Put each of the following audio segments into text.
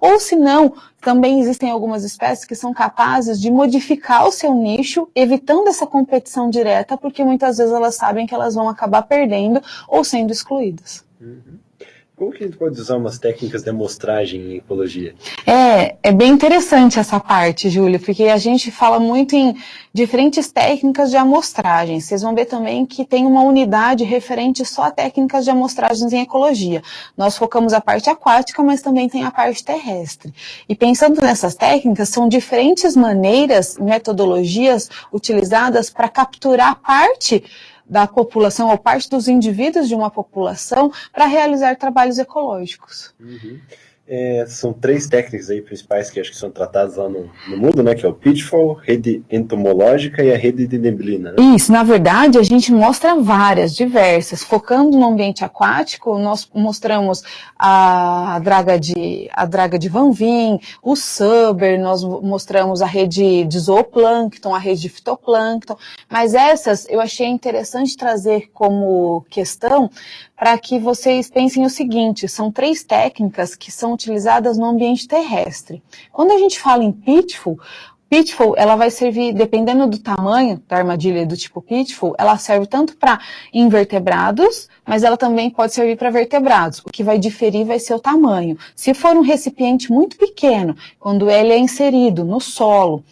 ou se não, também existem algumas espécies que são capazes de modificar o seu nicho, evitando essa competição direta, porque muitas vezes elas sabem que elas vão acabar perdendo ou sendo excluídas. Como que a gente pode usar umas técnicas de amostragem em ecologia? É bem interessante essa parte, Júlio, porque a gente fala muito em diferentes técnicas de amostragem. Vocês vão ver também que tem uma unidade referente só a técnicas de amostragens em ecologia. Nós focamos a parte aquática, mas também tem a parte terrestre. E pensando nessas técnicas, são diferentes maneiras, metodologias utilizadas para capturar parte da população ou parte dos indivíduos de uma população para realizar trabalhos ecológicos. São 3 técnicas aí principais que acho que são tratadas lá no mundo, né? Que é o pitfall, rede entomológica e a rede de neblina, né? Isso, na verdade, a gente mostra várias, diversas. Focando no ambiente aquático, nós mostramos a draga de Van Veen, o Suber, nós mostramos a rede de zooplâncton, a rede de fitoplâncton, mas essas eu achei interessante trazer como questão para que vocês pensem o seguinte, são 3 técnicas que são utilizadas no ambiente terrestre. Quando a gente fala em pitfall, ela vai servir, dependendo do tamanho da armadilha do tipo pitfall, ela serve tanto para invertebrados, mas ela também pode servir para vertebrados. O que vai diferir vai ser o tamanho. Se for um recipiente muito pequeno, quando ele é inserido no solo,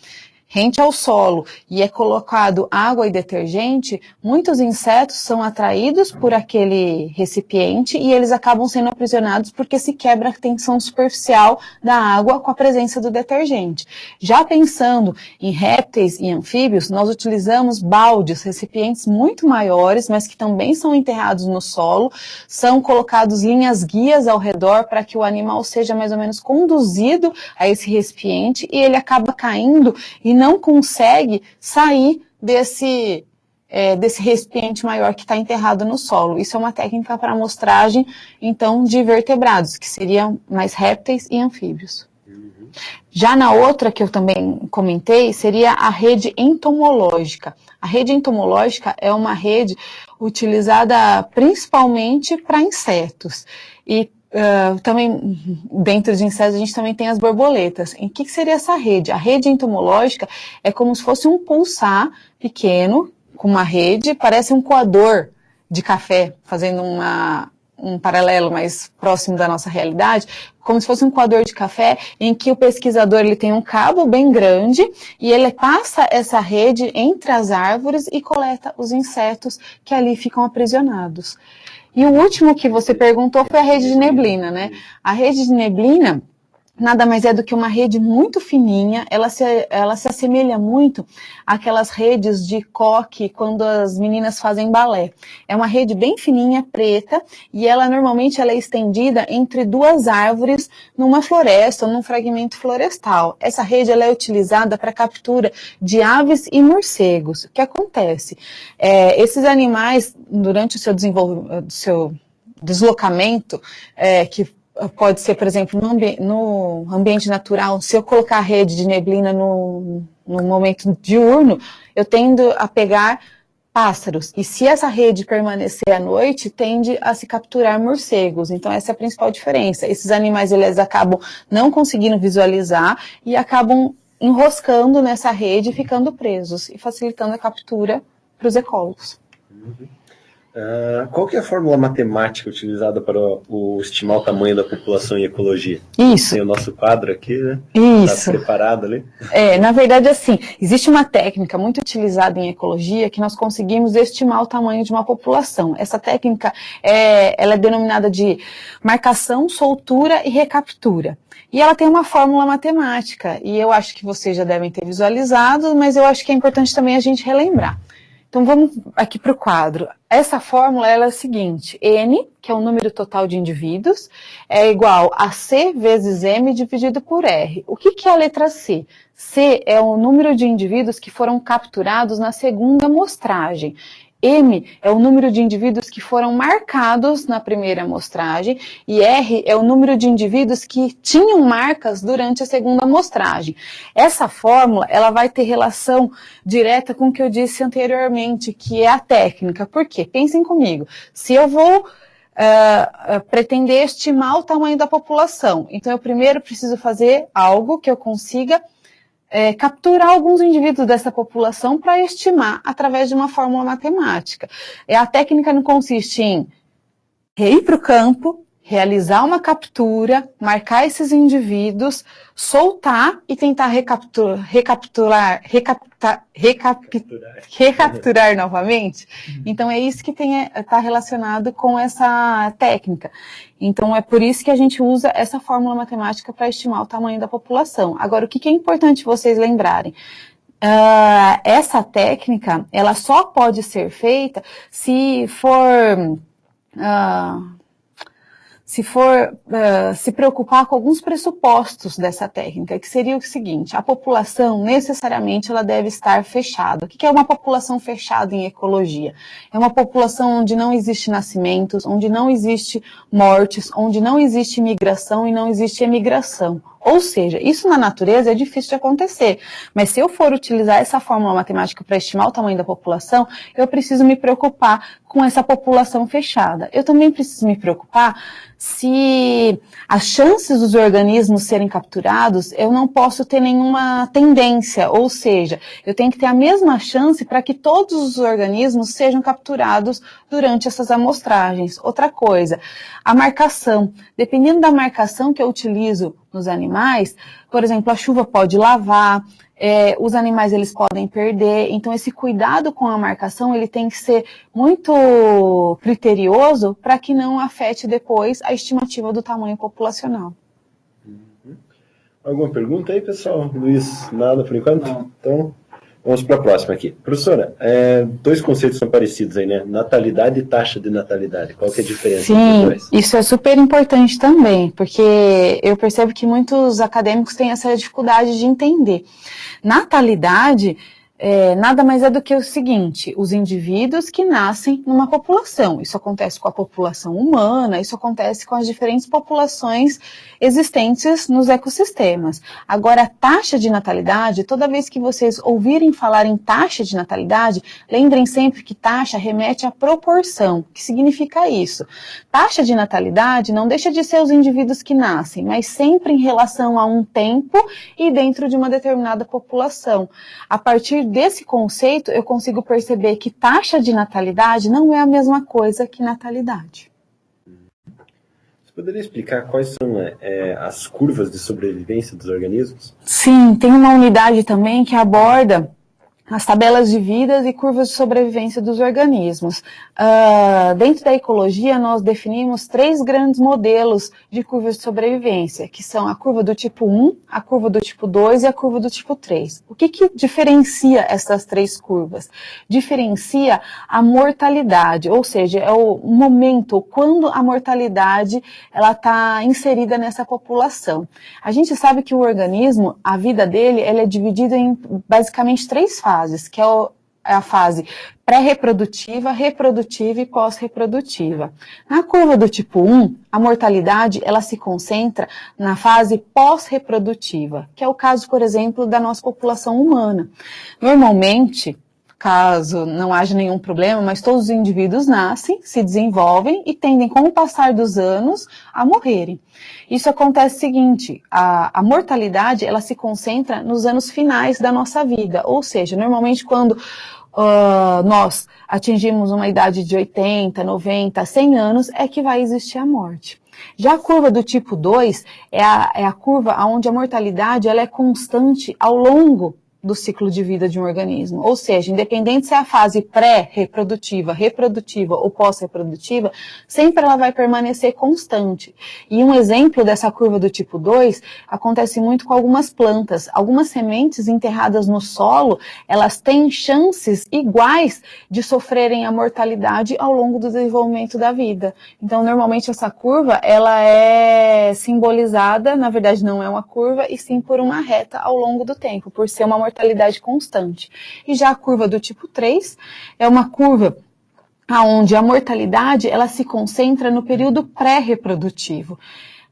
rente ao solo e é colocado água e detergente, muitos insetos são atraídos por aquele recipiente e eles acabam sendo aprisionados porque se quebra a tensão superficial da água com a presença do detergente. Já pensando em répteis e anfíbios, nós utilizamos baldes, recipientes muito maiores, mas que também são enterrados no solo, são colocados linhas guias ao redor para que o animal seja mais ou menos conduzido a esse recipiente e ele acaba caindo e não consegue sair desse recipiente maior que está enterrado no solo. Isso é uma técnica para amostragem, então, de vertebrados, que seriam mais répteis e anfíbios. Já na outra que eu também comentei, seria a rede entomológica. A rede entomológica é uma rede utilizada principalmente para insetos. E também, dentro de insetos, a gente também tem as borboletas. Em que seria essa rede? A rede entomológica é como se fosse um pulsar pequeno, com uma rede, parece um coador de café, fazendo um paralelo mais próximo da nossa realidade, como se fosse um coador de café, em que o pesquisador ele tem um cabo bem grande e ele passa essa rede entre as árvores e coleta os insetos que ali ficam aprisionados. E o último que você perguntou foi a rede de neblina, né? A rede de neblina nada mais é do que uma rede muito fininha, ela se assemelha muito àquelas redes de coque quando as meninas fazem balé. É uma rede bem fininha, preta, e ela normalmente é estendida entre 2 árvores numa floresta ou num fragmento florestal. Essa rede ela é utilizada para captura de aves e morcegos. O que acontece? Esses animais, durante o seu deslocamento, que pode ser, por exemplo, no ambiente natural, se eu colocar a rede de neblina no momento diurno, eu tendo a pegar pássaros. E se essa rede permanecer à noite, tende a se capturar morcegos. Então essa é a principal diferença. Esses animais, eles acabam não conseguindo visualizar e acabam enroscando nessa rede e ficando presos e facilitando a captura para os ecólogos. Qual que é a fórmula matemática utilizada para estimar o tamanho da população em ecologia? Isso. Tem o nosso quadro aqui, né? Isso. Tá preparado ali? Na verdade, assim, existe uma técnica muito utilizada em ecologia que nós conseguimos estimar o tamanho de uma população. Essa técnica, ela é denominada de marcação, soltura e recaptura. E ela tem uma fórmula matemática, e eu acho que vocês já devem ter visualizado, mas eu acho que é importante também a gente relembrar. Então vamos aqui para o quadro. Essa fórmula ela é a seguinte, N, que é o número total de indivíduos, é igual a C vezes M dividido por R. O que é a letra C? C é o número de indivíduos que foram capturados na segunda amostragem. M é o número de indivíduos que foram marcados na primeira amostragem e R é o número de indivíduos que tinham marcas durante a segunda amostragem. Essa fórmula ela vai ter relação direta com o que eu disse anteriormente, que é a técnica. Por quê? Pensem comigo. Se eu vou pretender estimar o tamanho da população. Então, eu primeiro preciso fazer algo que eu consiga capturar alguns indivíduos dessa população para estimar através de uma fórmula matemática. A técnica não consiste em ir para o campo, realizar uma captura, marcar esses indivíduos, soltar e tentar recapturar novamente. Então, é isso que está relacionado com essa técnica. Então, é por isso que a gente usa essa fórmula matemática para estimar o tamanho da população. Agora, o que é importante vocês lembrarem? Essa técnica, ela só pode ser feita se for se preocupar com alguns pressupostos dessa técnica, que seria o seguinte: a população necessariamente ela deve estar fechada. O que é uma população fechada em ecologia? É uma população onde não existe nascimentos, onde não existe mortes, onde não existe migração e não existe emigração. Ou seja, isso na natureza é difícil de acontecer, mas se eu for utilizar essa fórmula matemática para estimar o tamanho da população, eu preciso me preocupar com essa população fechada. Eu também preciso me preocupar se as chances dos organismos serem capturados, eu não posso ter nenhuma tendência, ou seja, eu tenho que ter a mesma chance para que todos os organismos sejam capturados durante essas amostragens. Outra coisa, a marcação. Dependendo da marcação que eu utilizo nos animais, por exemplo, a chuva pode lavar, os animais eles podem perder, então esse cuidado com a marcação ele tem que ser muito criterioso para que não afete depois a estimativa do tamanho populacional. Alguma pergunta aí, pessoal? Luiz, nada por enquanto? Não. Então, vamos para a próxima aqui. Professora, dois conceitos são parecidos aí, né? Natalidade e taxa de natalidade. Qual que é a diferença entre os dois? Sim, isso é super importante também, porque eu percebo que muitos acadêmicos têm essa dificuldade de entender. Natalidade nada mais é do que o seguinte: os indivíduos que nascem numa população. Isso acontece com a população humana, isso acontece com as diferentes populações existentes nos ecossistemas. Agora, a taxa de natalidade, toda vez que vocês ouvirem falar em taxa de natalidade, lembrem sempre que taxa remete à proporção. O que significa isso? Taxa de natalidade não deixa de ser os indivíduos que nascem, mas sempre em relação a um tempo e dentro de uma determinada população. A partir desse conceito, eu consigo perceber que taxa de natalidade não é a mesma coisa que natalidade. Você poderia explicar quais são as curvas de sobrevivência dos organismos? Sim, tem uma unidade também que aborda as tabelas de vidas e curvas de sobrevivência dos organismos. Dentro da ecologia, nós definimos 3 grandes modelos de curvas de sobrevivência, que são a curva do tipo 1, a curva do tipo 2 e a curva do tipo 3. O que diferencia essas 3 curvas? Diferencia a mortalidade, ou seja, é o momento quando a mortalidade ela está inserida nessa população. A gente sabe que o organismo, a vida dele, ela é dividida em basicamente 3 fases, que é a fase pré-reprodutiva, reprodutiva e pós-reprodutiva. Na curva do tipo 1, a mortalidade ela se concentra na fase pós-reprodutiva, que é o caso, por exemplo, da nossa população humana. Normalmente, caso não haja nenhum problema, mas todos os indivíduos nascem, se desenvolvem e tendem, com o passar dos anos, a morrerem. Isso acontece o seguinte: a mortalidade ela se concentra nos anos finais da nossa vida, ou seja, normalmente quando nós atingimos uma idade de 80, 90, 100 anos, é que vai existir a morte. Já a curva do tipo 2 é a curva onde a mortalidade ela é constante ao longo do ciclo de vida de um organismo, ou seja, independente se é a fase pré-reprodutiva, reprodutiva ou pós-reprodutiva, sempre ela vai permanecer constante. E um exemplo dessa curva do tipo 2 acontece muito com algumas plantas. Algumas sementes enterradas no solo, elas têm chances iguais de sofrerem a mortalidade ao longo do desenvolvimento da vida. Então, normalmente essa curva, ela é simbolizada, na verdade não é uma curva, e sim por uma reta ao longo do tempo, por ser uma mortalidade constante. E já a curva do tipo 3 é uma curva onde a mortalidade ela se concentra no período pré-reprodutivo.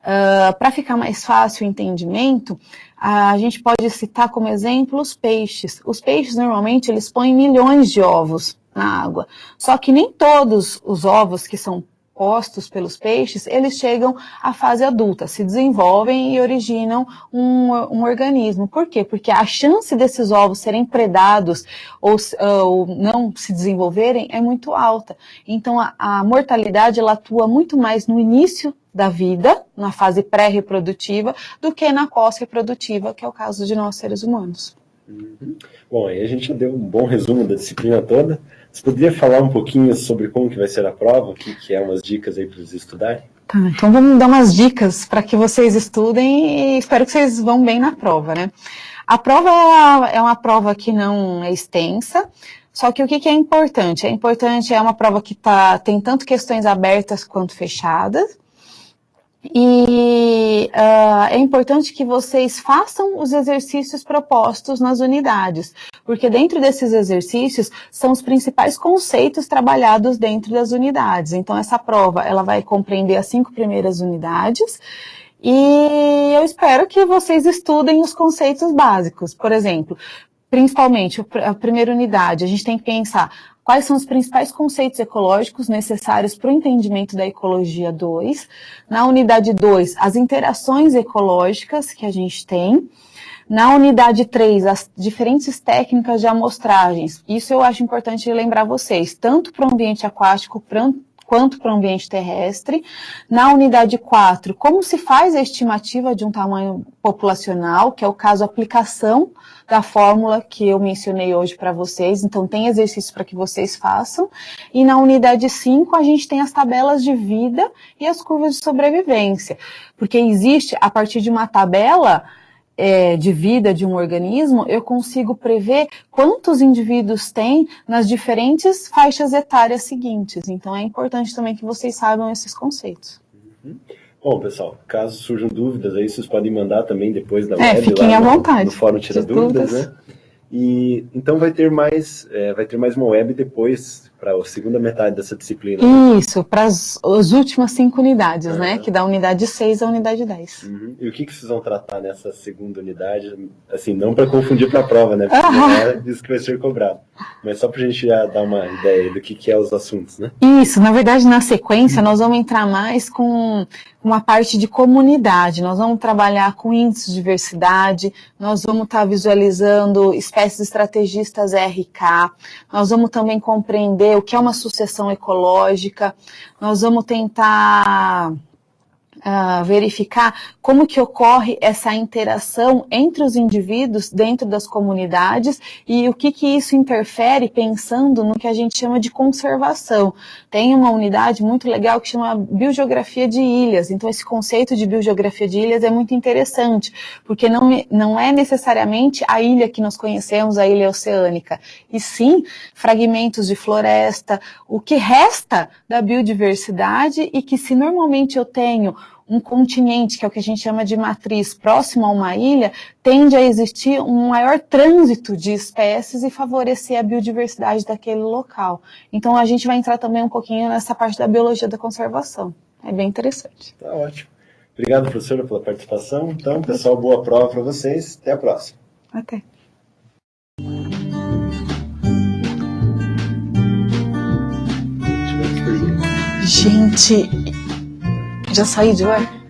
Para ficar mais fácil o entendimento, a gente pode citar como exemplo os peixes. Os peixes normalmente eles põem milhões de ovos na água, só que nem todos os ovos que são compostos pelos peixes, eles chegam à fase adulta, se desenvolvem e originam um organismo. Por quê? Porque a chance desses ovos serem predados ou não se desenvolverem é muito alta. Então, a mortalidade ela atua muito mais no início da vida, na fase pré-reprodutiva, do que na pós-reprodutiva, que é o caso de nós seres humanos. Bom, aí a gente já deu um bom resumo da disciplina toda. Você poderia falar um pouquinho sobre como que vai ser a prova, o que é umas dicas aí para eles estudarem? Tá, então vamos dar umas dicas para que vocês estudem e espero que vocês vão bem na prova, né? A prova é uma prova que não é extensa, só que o que é importante? É uma prova que tem tanto questões abertas quanto fechadas. E é importante que vocês façam os exercícios propostos nas unidades, porque dentro desses exercícios são os principais conceitos trabalhados dentro das unidades. Então essa prova ela vai compreender as 5 primeiras unidades e eu espero que vocês estudem os conceitos básicos. Por exemplo, principalmente a primeira unidade, a gente tem que pensar quais são os principais conceitos ecológicos necessários para o entendimento da ecologia 2. Na unidade 2, as interações ecológicas que a gente tem. Na unidade 3, as diferentes técnicas de amostragens. Isso eu acho importante lembrar vocês, tanto para o ambiente aquático quanto para o ambiente terrestre. Na unidade 4, como se faz a estimativa de um tamanho populacional, que é o caso aplicação da fórmula que eu mencionei hoje para vocês, então tem exercício para que vocês façam. E na unidade 5 a gente tem as tabelas de vida e as curvas de sobrevivência, porque existe, a partir de uma tabela de vida de um organismo, eu consigo prever quantos indivíduos tem nas diferentes faixas etárias seguintes, então é importante também que vocês saibam esses conceitos. Bom, pessoal, caso surjam dúvidas aí, vocês podem mandar também depois da web fiquem lá à vontade, no fórum Tira Dúvidas, né? E então vai ter mais uma web depois para a segunda metade dessa disciplina. Né? Isso, para as últimas 5 unidades, né? Que da unidade 6 à unidade 10. E o que vocês vão tratar nessa segunda unidade? Assim, não para confundir para a prova, né? Porque não é isso que vai ser cobrado. Mas só para a gente já dar uma ideia do que é os assuntos, né? Isso, na verdade, na sequência, nós vamos entrar mais com uma parte de comunidade. Nós vamos trabalhar com índices de diversidade, nós vamos estar visualizando espécies estrategistas RK, nós vamos também compreender o que é uma sucessão ecológica, nós vamos tentar verificar como que ocorre essa interação entre os indivíduos dentro das comunidades e o que isso interfere pensando no que a gente chama de conservação. Tem uma unidade muito legal que chama biogeografia de ilhas, então esse conceito de biogeografia de ilhas é muito interessante, porque não é necessariamente a ilha que nós conhecemos, a ilha oceânica, e sim fragmentos de floresta, o que resta da biodiversidade e que se normalmente eu tenho um continente, que é o que a gente chama de matriz, próximo a uma ilha, tende a existir um maior trânsito de espécies e favorecer a biodiversidade daquele local. Então a gente vai entrar também um pouquinho nessa parte da biologia da conservação. É bem interessante. Tá ótimo. Obrigado, professora, pela participação. Então, pessoal, boa prova para vocês. Até a próxima. Até. Gente, já saí de ar?